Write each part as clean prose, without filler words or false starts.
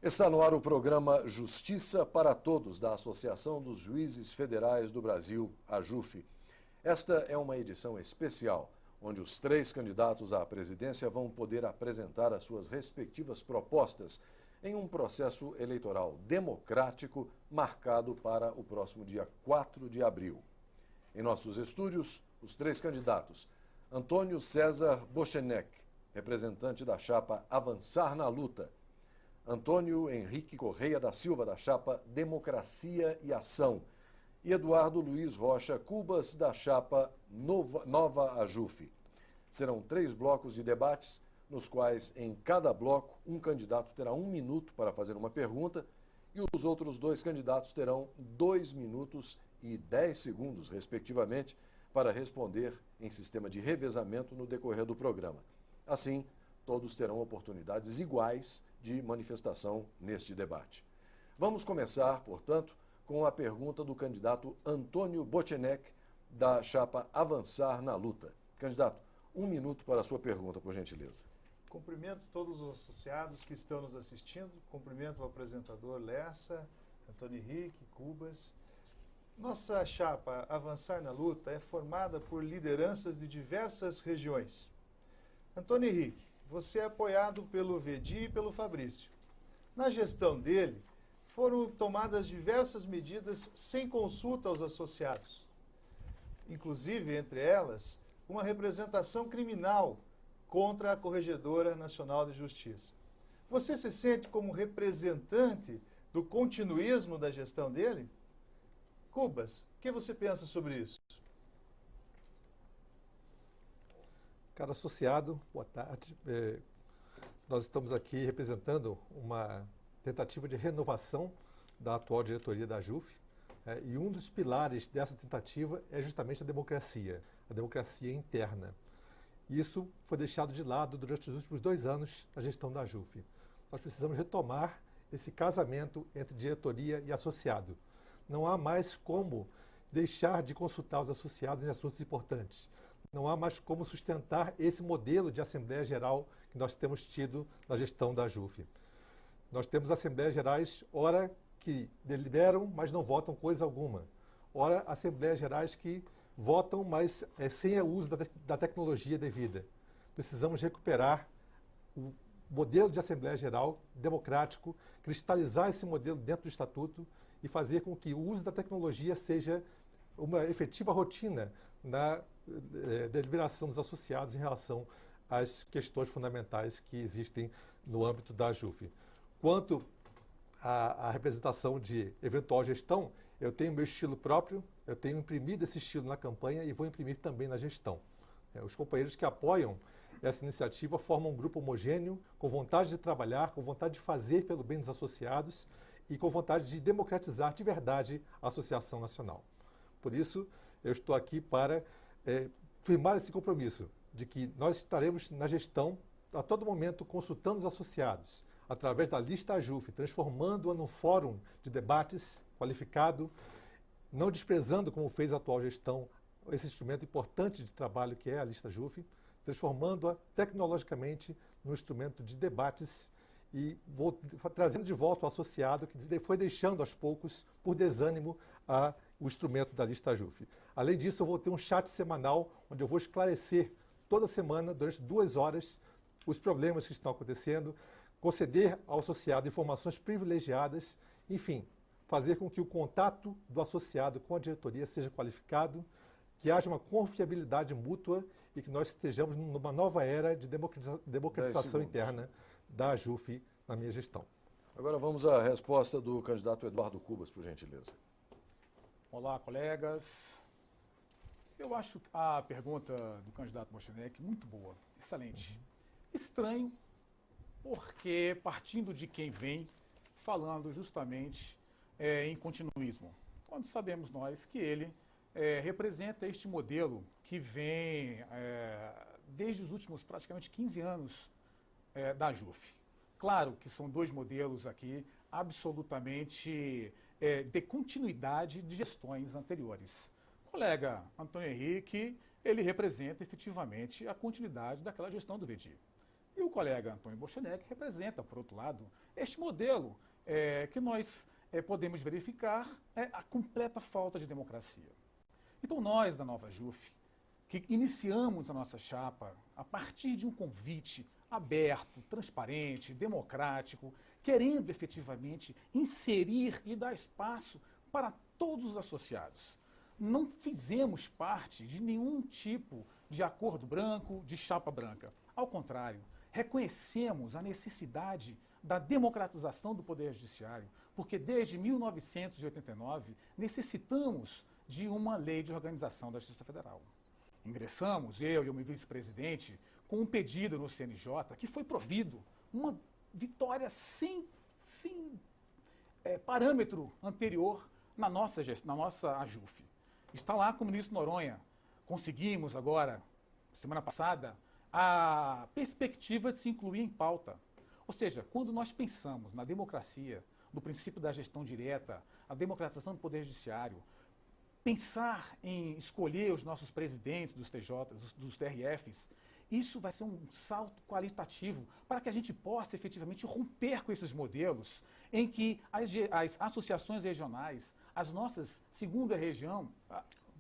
Está no ar o programa Justiça para Todos, da Associação dos Juízes Federais do Brasil, a JUF. Esta é uma edição especial, onde os 3 candidatos à presidência vão poder apresentar as suas respectivas propostas em um processo eleitoral democrático marcado para o próximo dia 4 de abril. Em nossos estúdios, os 3 candidatos: Antônio César Bochenek, representante da chapa Avançar na Luta; Antônio Henrique Correia da Silva, da chapa Democracia e Ação; e Eduardo Luiz Rocha Cubas, da chapa Nova AJUF. Serão 3 blocos de debates, nos quais, em cada bloco, um candidato terá 1 minuto para fazer uma pergunta e os outros 2 candidatos terão 2 minutos e 10 segundos, respectivamente, para responder em sistema de revezamento no decorrer do programa. Assim, todos terão oportunidades iguais de manifestação neste debate. Vamos começar, portanto, com a pergunta do candidato Antônio Bochenek, da chapa Avançar na Luta. Candidato, 1 minuto para a sua pergunta, por gentileza. Cumprimento todos os associados que estão nos assistindo, cumprimento o apresentador Lessa, Antônio Henrique, Cubas. Nossa chapa Avançar na Luta é formada por lideranças de diversas regiões. Antônio Henrique, você é apoiado pelo Vedi e pelo Fabrício. Na gestão dele, foram tomadas diversas medidas sem consulta aos associados. Inclusive, entre elas, uma representação criminal contra a Corregedora Nacional de Justiça. Você se sente como representante do continuismo da gestão dele? Cubas, o que você pensa sobre isso? Caro associado, boa tarde. Nós estamos aqui representando uma tentativa de renovação da atual diretoria da JUF, e um dos pilares dessa tentativa é justamente a democracia interna. Isso foi deixado de lado durante os últimos 2 anos da gestão da JUF. Nós precisamos retomar esse casamento entre diretoria e associado. Não há mais como deixar de consultar os associados em assuntos importantes. Não há mais como sustentar esse modelo de Assembleia Geral que nós temos tido na gestão da JUF. Nós temos Assembleias Gerais, ora que deliberam, mas não votam coisa alguma. Ora, Assembleias Gerais que votam, mas sem o uso da tecnologia devida. Precisamos recuperar o modelo de Assembleia Geral democrático, cristalizar esse modelo dentro do Estatuto e fazer com que o uso da tecnologia seja uma efetiva rotina na deliberação dos associados em relação às questões fundamentais que existem no âmbito da JUF. Quanto à representação de eventual gestão, eu tenho meu estilo próprio, eu tenho imprimido esse estilo na campanha e vou imprimir também na gestão. Os companheiros que apoiam essa iniciativa formam um grupo homogêneo, com vontade de trabalhar, com vontade de fazer pelo bem dos associados e com vontade de democratizar de verdade a Associação Nacional. Por isso, eu estou aqui para firmar esse compromisso de que nós estaremos na gestão, a todo momento, consultando os associados, através da lista AJUF, transformando-a num fórum de debates qualificado, não desprezando, como fez a atual gestão, esse instrumento importante de trabalho que é a lista AJUF, transformando-a tecnologicamente num instrumento de debates e trazendo de volta o associado que foi deixando aos poucos, por desânimo, o instrumento da lista AJUF. Além disso, eu vou ter um chat semanal, onde eu vou esclarecer toda semana, durante 2 horas, os problemas que estão acontecendo, conceder ao associado informações privilegiadas, enfim, fazer com que o contato do associado com a diretoria seja qualificado, que haja uma confiabilidade mútua e que nós estejamos numa nova era de democratização interna da AJUF na minha gestão. Agora vamos à resposta do candidato Eduardo Cubas, por gentileza. Olá, colegas. Eu acho a pergunta do candidato Bochenek muito boa, excelente. Estranho, porque partindo de quem vem falando justamente em continuismo, quando sabemos nós que ele representa este modelo que vem desde os últimos praticamente 15 anos da JUF. Claro que são 2 modelos aqui absolutamente de continuidade de gestões anteriores. O colega Antônio Henrique, ele representa efetivamente a continuidade daquela gestão do Vedi. E o o colega Antônio Bochenek representa, por outro lado, este modelo que nós podemos verificar a completa falta de democracia. Então nós, da Nova JUF, que iniciamos a nossa chapa a partir de um convite aberto, transparente, democrático, querendo efetivamente inserir e dar espaço para todos os associados. Não fizemos parte de nenhum tipo de acordo branco, de chapa branca. Ao contrário, reconhecemos a necessidade da democratização do Poder Judiciário, porque desde 1989 necessitamos de uma lei de organização da Justiça Federal. Ingressamos, eu e o meu vice-presidente, com um pedido no CNJ que foi provido, uma vitória sem parâmetro anterior na nossa AJUF. Está lá com o ministro Noronha. Conseguimos agora, semana passada, a perspectiva de se incluir em pauta. Ou seja, quando nós pensamos na democracia, no princípio da gestão direta, a democratização do Poder Judiciário, pensar em escolher os nossos presidentes dos TJs, dos TRFs, isso vai ser um salto qualitativo para que a gente possa efetivamente romper com esses modelos em que as associações regionais, as nossas segunda região,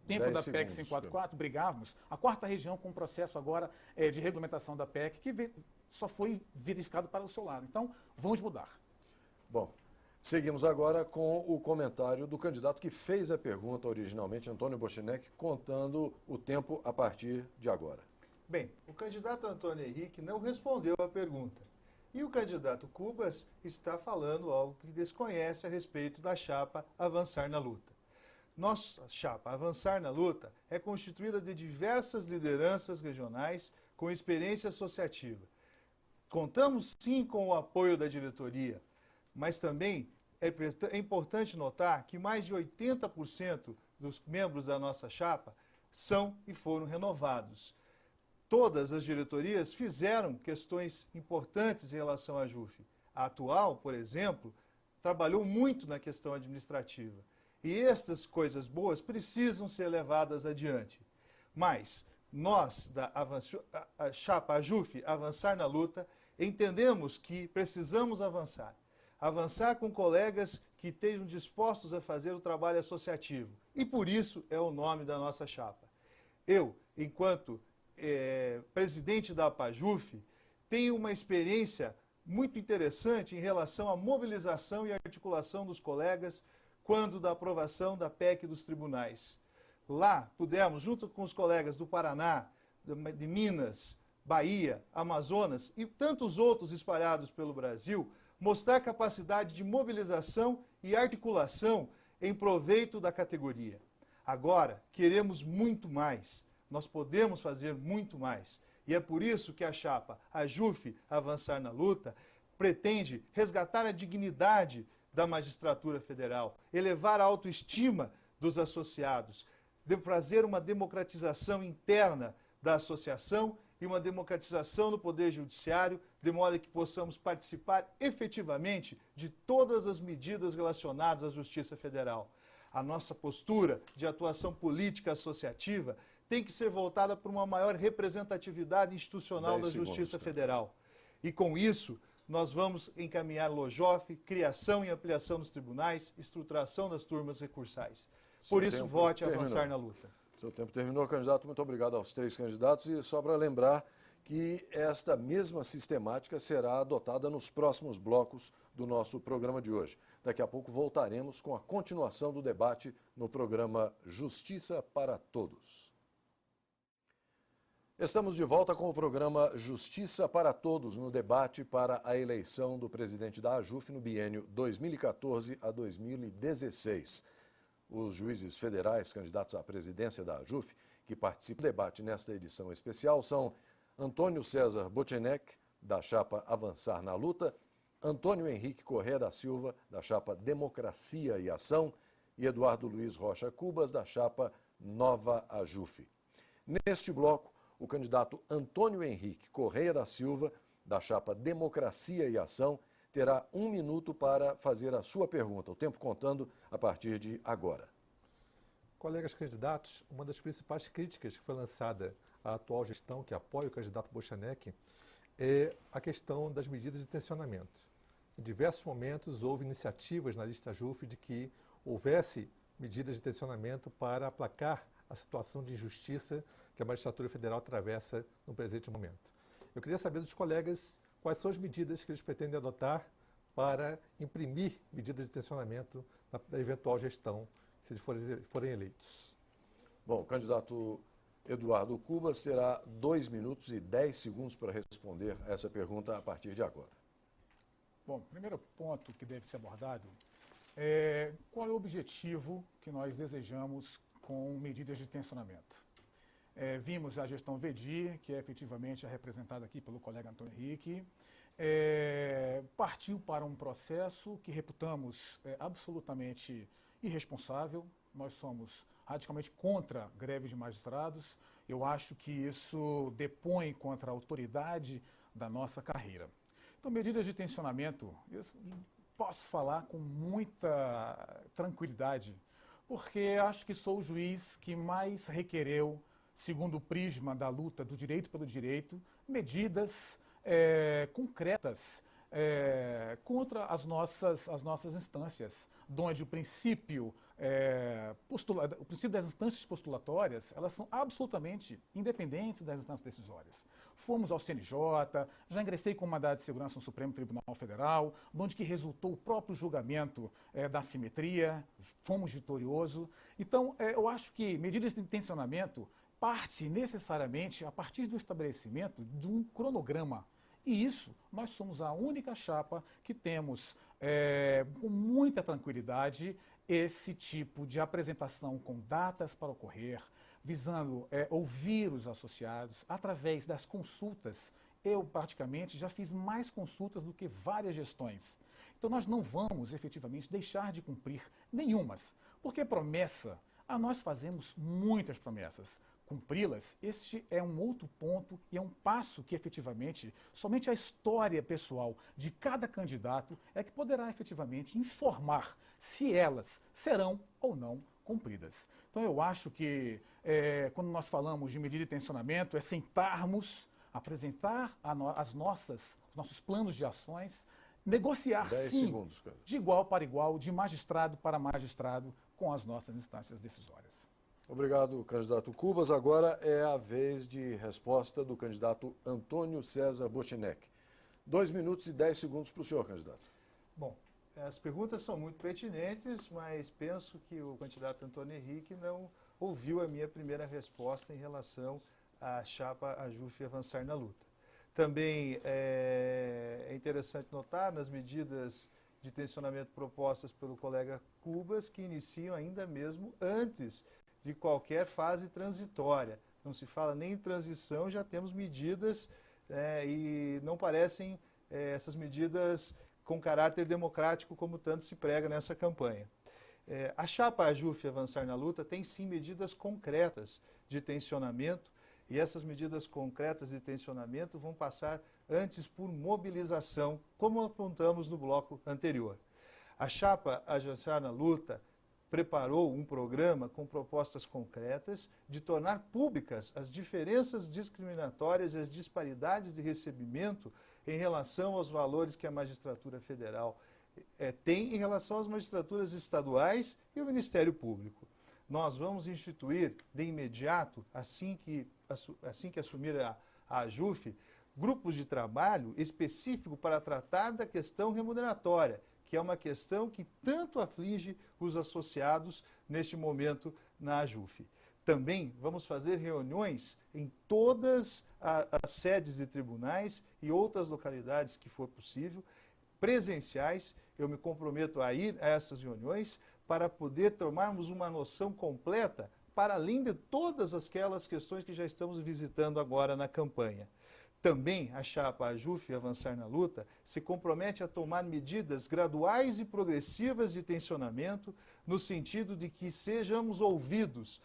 tempo da PEC 544, brigávamos, a quarta região com o processo agora de regulamentação da PEC, que só foi verificado para o seu lado. Então, vamos mudar. Bom, seguimos agora com o comentário do candidato que fez a pergunta originalmente, Antônio Bochenek, contando o tempo a partir de agora. Bem, o candidato Antônio Henrique não respondeu à pergunta. E o candidato Cubas está falando algo que desconhece a respeito da chapa Avançar na Luta. Nossa chapa Avançar na Luta é constituída de diversas lideranças regionais com experiência associativa. Contamos sim com o apoio da diretoria, mas também é importante notar que mais de 80% dos membros da nossa chapa são e foram renovados. Todas as diretorias fizeram questões importantes em relação à JUF. A atual, por exemplo, trabalhou muito na questão administrativa. E estas coisas boas precisam ser levadas adiante. Mas nós, da chapa AJUF, Avançar na Luta, entendemos que precisamos avançar. Avançar com colegas que estejam dispostos a fazer o trabalho associativo. E por isso é o nome da nossa chapa. Eu, enquanto presidente da APAJUF, tenho uma experiência muito interessante em relação à mobilização e articulação dos colegas quando da aprovação da PEC dos tribunais. Lá pudemos, junto com os colegas do Paraná, de Minas, Bahia, Amazonas e tantos outros espalhados pelo Brasil, mostrar capacidade de mobilização e articulação em proveito da categoria. Agora, queremos muito mais. Nós podemos fazer muito mais. E é por isso que a chapa AJUF, Avançar na Luta, pretende resgatar a dignidade da magistratura federal, elevar a autoestima dos associados, fazer uma democratização interna da associação e uma democratização do Poder Judiciário, de modo que possamos participar efetivamente de todas as medidas relacionadas à Justiça Federal. A nossa postura de atuação política associativa tem que ser voltada para uma maior representatividade institucional da Justiça Federal. E com isso, nós vamos encaminhar LOJOF, criação e ampliação dos tribunais, estruturação das turmas recursais. Por isso, vote Avançar na Luta. Seu tempo terminou, candidato. Muito obrigado aos três candidatos. E só para lembrar que esta mesma sistemática será adotada nos próximos blocos do nosso programa de hoje. Daqui a pouco voltaremos com a continuação do debate no programa Justiça para Todos. Estamos de volta com o programa Justiça para Todos, no debate para a eleição do presidente da AJUF no biênio 2014 a 2016. Os juízes federais candidatos à presidência da AJUF que participam do debate nesta edição especial são Antônio César Bochenek, da chapa Avançar na Luta, Antônio Henrique Corrêa da Silva, da chapa Democracia e Ação, e Eduardo Luiz Rocha Cubas, da chapa Nova AJUF. Neste bloco, o candidato Antônio Henrique Corrêa da Silva, da chapa Democracia e Ação, terá 1 minuto para fazer a sua pergunta, o tempo contando a partir de agora. Colegas candidatos, uma das principais críticas que foi lançada à atual gestão, que apoia o candidato Bochenek, é a questão das medidas de tensionamento. Em diversos momentos houve iniciativas na lista JUF de que houvesse medidas de tensionamento para aplacar a situação de injustiça que a magistratura federal atravessa no presente momento. Eu queria saber dos colegas quais são as medidas que eles pretendem adotar para imprimir medidas de tensionamento na eventual gestão, se eles forem eleitos. Bom, o candidato Eduardo Cubas terá 2 minutos e 10 segundos para responder a essa pergunta a partir de agora. Bom, o primeiro ponto que deve ser abordado é qual é o objetivo que nós desejamos com medidas de tensionamento. Vimos a gestão VEDIR, que é efetivamente representada aqui pelo colega Antônio Henrique, partiu para um processo que reputamos absolutamente irresponsável. Nós somos radicalmente contra greve de magistrados. Eu acho que isso depõe contra a autoridade da nossa carreira. Então, medidas de tensionamento, eu posso falar com muita tranquilidade, porque acho que sou o juiz que mais requereu, segundo o prisma da luta do direito pelo direito, medidas concretas contra as nossas instâncias, onde o princípio das instâncias postulatórias, elas são absolutamente independentes das instâncias decisórias. Fomos ao CNJ, já ingressei com mandado de segurança no Supremo Tribunal Federal, onde que resultou o próprio julgamento da assimetria, fomos vitoriosos. Então, eu acho que medidas de tensionamento parte necessariamente a partir do estabelecimento de um cronograma. E isso, nós somos a única chapa que temos, com muita tranquilidade, esse tipo de apresentação com datas para ocorrer, visando ouvir os associados através das consultas. Eu, praticamente, já fiz mais consultas do que várias gestões. Então, nós não vamos, efetivamente, deixar de cumprir nenhumas, porque promessa, nós fazemos muitas promessas. Cumpri-las, este é um outro ponto e é um passo que, efetivamente, somente a história pessoal de cada candidato é que poderá, efetivamente, informar se elas serão ou não cumpridas. Então, eu acho que, quando nós falamos de medida de tensionamento, é sentarmos, apresentar os nossos planos de ações, negociar, 10 sim, segundos, cara. de igual para igual, de magistrado para magistrado, com as nossas instâncias decisórias. Obrigado, candidato Cubas. Agora é a vez de resposta do candidato Antônio César Bochenek. 2 minutos e 10 segundos para o senhor, candidato. Bom, as perguntas são muito pertinentes, mas penso que o candidato Antônio Henrique não ouviu a minha primeira resposta em relação à chapa AJUF avançar na luta. Também é interessante notar nas medidas de tensionamento propostas pelo colega Cubas, que iniciam ainda mesmo antes de qualquer fase transitória. Não se fala nem em transição, já temos medidas e não parecem essas medidas com caráter democrático como tanto se prega nessa campanha. A chapa AJUF avançar na luta tem sim medidas concretas de tensionamento e essas medidas concretas de tensionamento vão passar antes por mobilização, como apontamos no bloco anterior. A chapa avançar na luta preparou um programa com propostas concretas de tornar públicas as diferenças discriminatórias e as disparidades de recebimento em relação aos valores que a magistratura federal tem em relação às magistraturas estaduais e o Ministério Público. Nós vamos instituir de imediato, assim que assumir a AJUF, grupos de trabalho específico para tratar da questão remuneratória, que é uma questão que tanto aflige os associados neste momento na AJUF. Também vamos fazer reuniões em todas as sedes de tribunais e outras localidades que for possível, presenciais. Eu me comprometo a ir a essas reuniões para poder tomarmos uma noção completa, para além de todas aquelas questões que já estamos visitando agora na campanha. Também a chapa AJUF avançar na luta se compromete a tomar medidas graduais e progressivas de tensionamento, no sentido de que sejamos ouvidos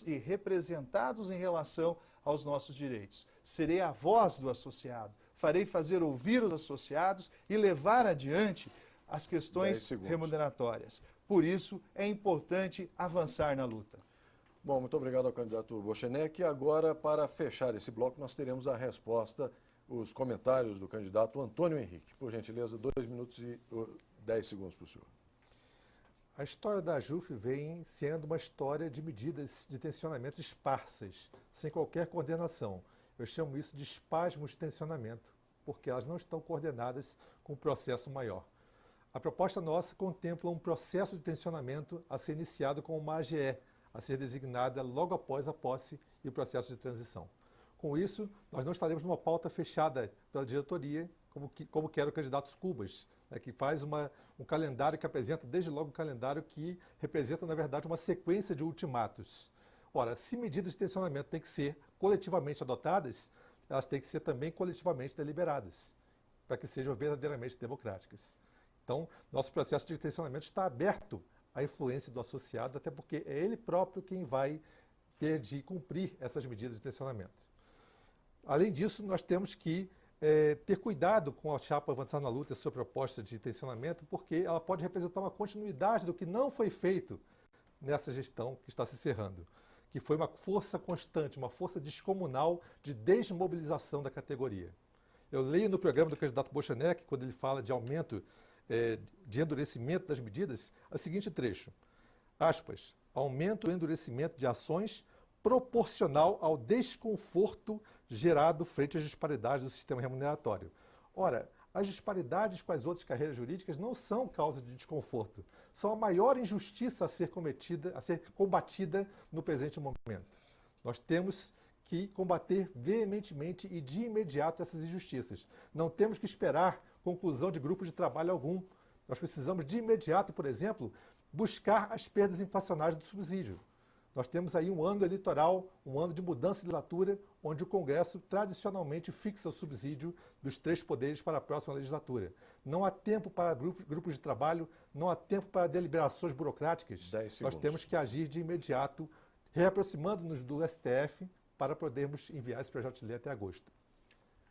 e representados em relação aos nossos direitos. Serei a voz do associado, farei fazer ouvir os associados e levar adiante as questões remuneratórias. Por isso, é importante avançar na luta. Bom, muito obrigado ao candidato Bochenek. E agora, para fechar esse bloco, nós teremos a resposta os comentários do candidato Antônio Henrique. Por gentileza, 2 minutos e 10 segundos para o senhor. A história da AJUF vem sendo uma história de medidas de tensionamento esparsas, sem qualquer coordenação. Eu chamo isso de espasmos de tensionamento, porque elas não estão coordenadas com um processo maior. A proposta nossa contempla um processo de tensionamento a ser iniciado com uma AGE, a ser designada logo após a posse e o processo de transição. Com isso, nós não estaremos numa pauta fechada pela diretoria, como quer o candidato Cubas, né, que faz um calendário que apresenta, desde logo, um calendário que representa, na verdade, uma sequência de ultimatos. Ora, se medidas de tensionamento têm que ser coletivamente adotadas, elas têm que ser também coletivamente deliberadas, para que sejam verdadeiramente democráticas. Então, nosso processo de tensionamento está aberto à influência do associado, até porque é ele próprio quem vai ter de cumprir essas medidas de tensionamento. Além disso, nós temos que ter cuidado com a chapa Avançar na Luta e sua proposta de tensionamento, porque ela pode representar uma continuidade do que não foi feito nessa gestão que está se encerrando, que foi uma força constante, uma força descomunal de desmobilização da categoria. Eu leio no programa do candidato Bochenek, quando ele fala de aumento, de endurecimento das medidas, o seguinte trecho, aspas, aumento ou endurecimento de ações proporcional ao desconforto gerado frente às disparidades do sistema remuneratório. Ora, as disparidades com as outras carreiras jurídicas não são causa de desconforto, são a maior injustiça a ser combatida no presente momento. Nós temos que combater veementemente e de imediato essas injustiças. Não temos que esperar conclusão de grupo de trabalho algum. Nós precisamos de imediato, por exemplo, buscar as perdas inflacionárias do subsídio. Nós temos aí um ano eleitoral, um ano de mudança de legislatura, onde o Congresso tradicionalmente fixa o subsídio dos 3 poderes para a próxima legislatura. Não há tempo para grupos de trabalho, não há tempo para deliberações burocráticas. Nós temos que agir de imediato, reaproximando-nos do STF para podermos enviar esse projeto de lei até agosto.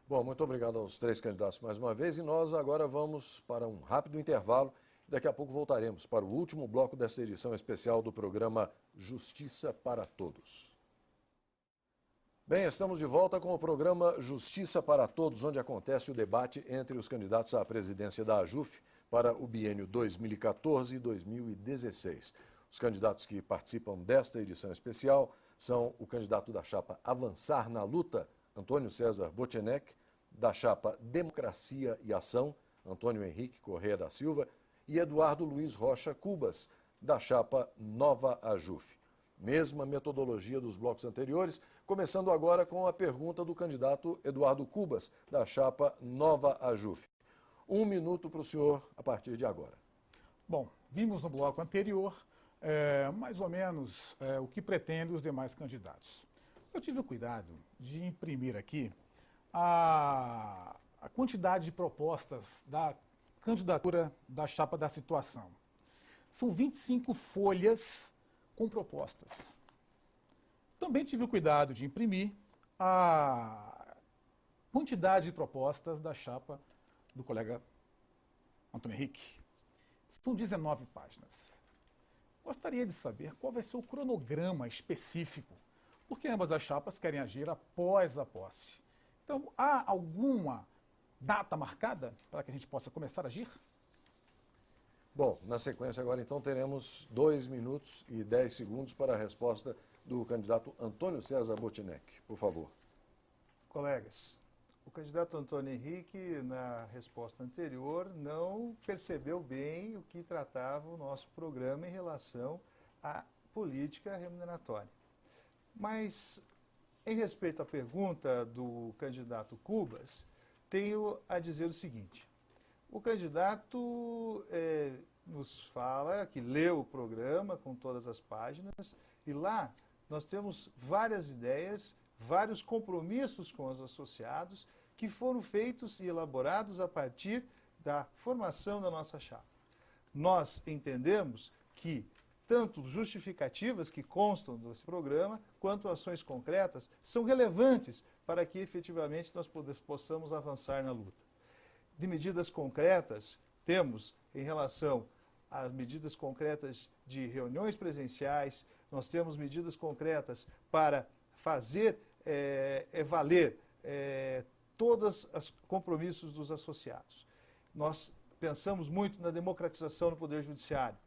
Bom, muito obrigado aos 3 candidatos mais uma vez e nós agora vamos para um rápido intervalo. Daqui a pouco voltaremos para o último bloco desta edição especial do programa Justiça para Todos. Bem, estamos de volta com o programa Justiça para Todos, onde acontece o debate entre os candidatos à presidência da AJUF para o biênio 2014 e 2016. Os candidatos que participam desta edição especial são o candidato da chapa Avançar na Luta, Antônio César Bochenek, da chapa Democracia e Ação, Antônio Henrique Corrêa da Silva, e Eduardo Luiz Rocha Cubas, da chapa Nova AJUF. Mesma metodologia dos blocos anteriores, começando agora com a pergunta do candidato Eduardo Cubas, da chapa Nova AJUF. 1 minuto para o senhor a partir de agora. Bom, vimos no bloco anterior mais ou menos o que pretendem os demais candidatos. Eu tive o cuidado de imprimir aqui a quantidade de propostas da candidatura da chapa da situação. São 25 folhas com propostas. Também tive o cuidado de imprimir a quantidade de propostas da chapa do colega Antônio Henrique. São 19 páginas. Gostaria de saber qual vai ser o cronograma específico, porque ambas as chapas querem agir após a posse. Então, há alguma data marcada para que a gente possa começar a agir? Bom, na sequência agora então teremos 2 minutos e 10 segundos para a resposta do candidato Antônio César Bochenek. Por favor. Colegas, o candidato Antônio Henrique, na resposta anterior, não percebeu bem o que tratava o nosso programa em relação à política remuneratória. Mas, em respeito à pergunta do candidato Cubas, tenho a dizer o seguinte. O candidato nos fala que leu o programa com todas as páginas e lá nós temos várias ideias, vários compromissos com os associados que foram feitos e elaborados a partir da formação da nossa chapa. Nós entendemos que tanto justificativas que constam desse programa, quanto ações concretas, são relevantes para que efetivamente nós possamos avançar na luta. De medidas concretas, temos em relação às medidas concretas de reuniões presenciais, nós temos medidas concretas para fazer valer todos os compromissos dos associados. Nós pensamos muito na democratização no Poder Judiciário.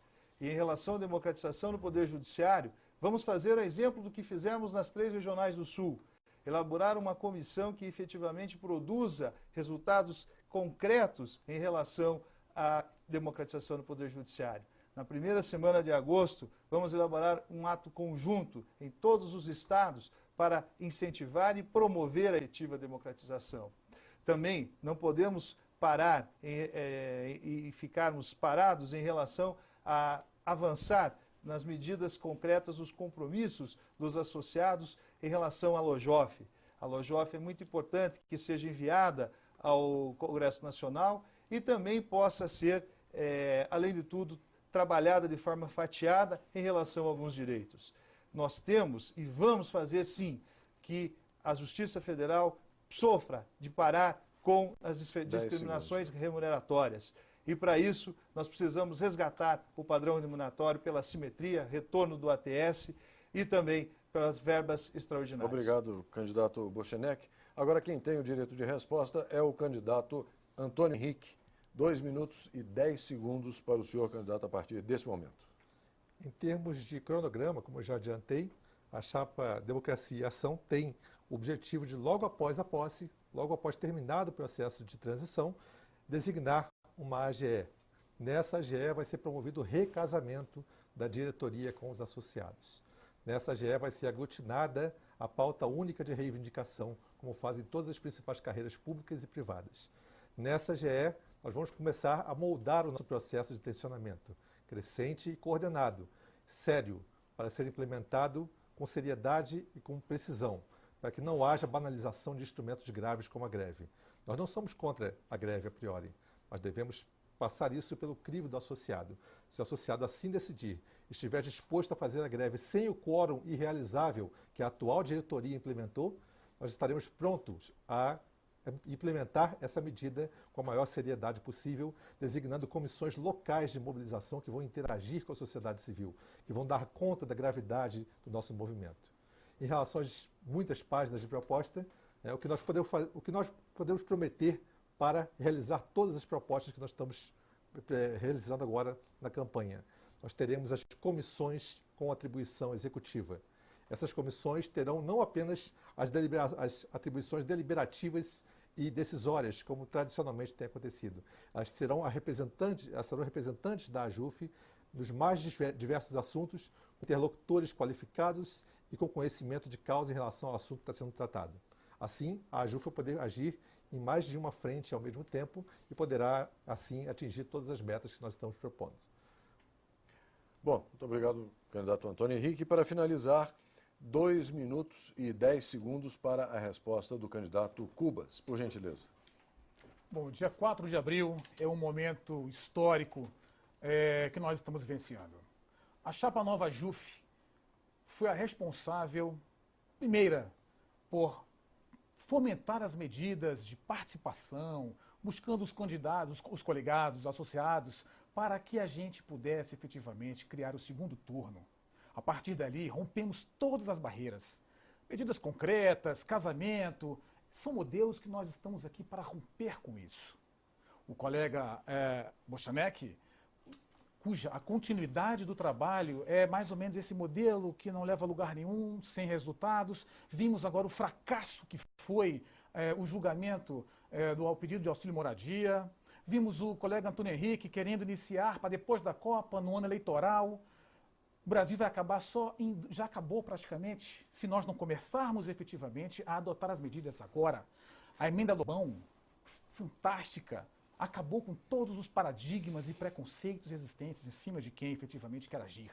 E em relação à democratização no Poder Judiciário, vamos fazer o exemplo do que fizemos nas 3 regionais do Sul. Elaborar uma comissão que efetivamente produza resultados concretos em relação à democratização no Poder Judiciário. Na primeira semana de agosto, vamos elaborar um ato conjunto em todos os estados para incentivar e promover a efetiva democratização. Também não podemos parar e ficarmos parados em relação a avançar nas medidas concretas, os compromissos dos associados em relação à LOJOF. A LOJOF é muito importante que seja enviada ao Congresso Nacional e também possa ser, além de tudo, trabalhada de forma fatiada em relação a alguns direitos. Nós temos e vamos fazer, sim, que a Justiça Federal sofra de parar com as discriminações remuneratórias. E, para isso, nós precisamos resgatar o padrão remuneratório pela simetria, retorno do ATS e também pelas verbas extraordinárias. Obrigado, candidato Bochenek. Agora, quem tem o direito de resposta é o candidato Antônio Henrique. 2 minutos e 10 segundos para o senhor candidato a partir desse momento. Em termos de cronograma, como eu já adiantei, a chapa Democracia e Ação tem o objetivo de, logo após a posse, logo após terminado o processo de transição, designar uma AGE. Nessa AGE vai ser promovido o recasamento da diretoria com os associados. Nessa AGE vai ser aglutinada a pauta única de reivindicação, como fazem todas as principais carreiras públicas e privadas. Nessa AGE, nós vamos começar a moldar o nosso processo de tensionamento, crescente e coordenado, sério, para ser implementado com seriedade e com precisão, para que não haja banalização de instrumentos graves como a greve. Nós não somos contra a greve a priori, mas devemos passar isso pelo crivo do associado. Se o associado assim decidir, estiver disposto a fazer a greve sem o quórum irrealizável que a atual diretoria implementou, nós estaremos prontos a implementar essa medida com a maior seriedade possível, designando comissões locais de mobilização que vão interagir com a sociedade civil, que vão dar conta da gravidade do nosso movimento. Em relação às muitas páginas de proposta, o que nós podemos prometer para realizar todas as propostas que nós estamos realizando agora na campanha. Nós teremos as comissões com atribuição executiva. Essas comissões terão não apenas as atribuições deliberativas e decisórias, como tradicionalmente tem acontecido. Elas serão representantes da AJUF nos mais diversos assuntos, interlocutores qualificados e com conhecimento de causa em relação ao assunto que está sendo tratado. Assim, a AJUF vai poder agir em mais de uma frente ao mesmo tempo e poderá, assim, atingir todas as metas que nós estamos propondo. Bom, muito obrigado, candidato Antônio Henrique. Para finalizar, 2 minutos e 10 segundos para a resposta do candidato Cubas, por gentileza. Bom, dia 4 de abril é um momento histórico que nós estamos vivenciando. A chapa Nova AJUF foi a responsável, primeira, por fomentar as medidas de participação, buscando os candidatos, os coligados, os associados, para que a gente pudesse efetivamente criar o segundo turno. A partir dali, rompemos todas as barreiras. Medidas concretas, casamento, são modelos que nós estamos aqui para romper com isso. O colega Bochenek, cuja a continuidade do trabalho é mais ou menos esse modelo que não leva a lugar nenhum, sem resultados. Vimos agora o fracasso que foi o julgamento do pedido de auxílio moradia. Vimos o colega Antônio Henrique querendo iniciar para depois da Copa, no ano eleitoral. O Brasil vai acabar já acabou praticamente, se nós não começarmos efetivamente a adotar as medidas agora. A emenda Lobão, fantástica, acabou com todos os paradigmas e preconceitos existentes em cima de quem efetivamente quer agir.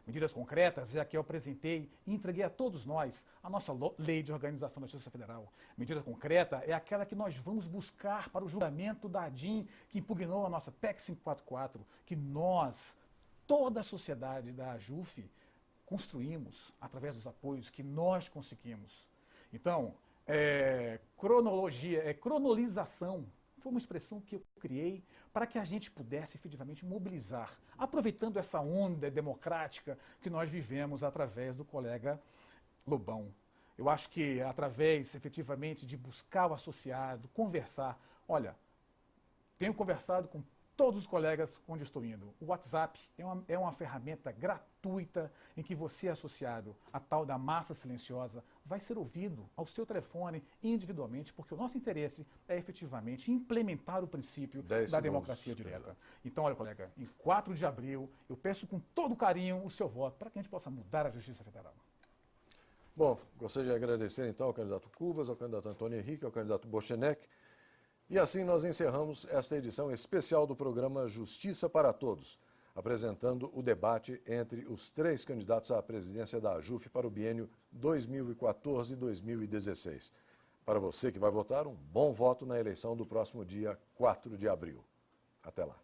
Medidas concretas é a que eu apresentei e entreguei a todos nós, a nossa lei de organização da Justiça Federal. Medida concreta é aquela que nós vamos buscar para o julgamento da ADIM, que impugnou a nossa PEC 544, que nós, toda a sociedade da AJUF, construímos através dos apoios que nós conseguimos. Então, cronolização foi uma expressão que eu criei para que a gente pudesse efetivamente mobilizar, aproveitando essa onda democrática que nós vivemos através do colega Lobão. Eu acho que através, efetivamente, de buscar o associado, conversar. Olha, tenho conversado com todos os colegas onde estou indo. O WhatsApp é uma ferramenta gratuita em que você, associado à tal da massa silenciosa, vai ser ouvido ao seu telefone individualmente, porque o nosso interesse é efetivamente implementar o princípio da democracia direta. Então, olha, colega, em 4 de abril, eu peço com todo carinho o seu voto para que a gente possa mudar a Justiça Federal. Bom, gostaria de agradecer então ao candidato Cubas, ao candidato Antônio Henrique, ao candidato Bochenek. E assim nós encerramos esta edição especial do programa Justiça para Todos, apresentando o debate entre os 3 candidatos à presidência da AJUF para o biênio 2014-2016. Para você que vai votar, um bom voto na eleição do próximo dia 4 de abril. Até lá.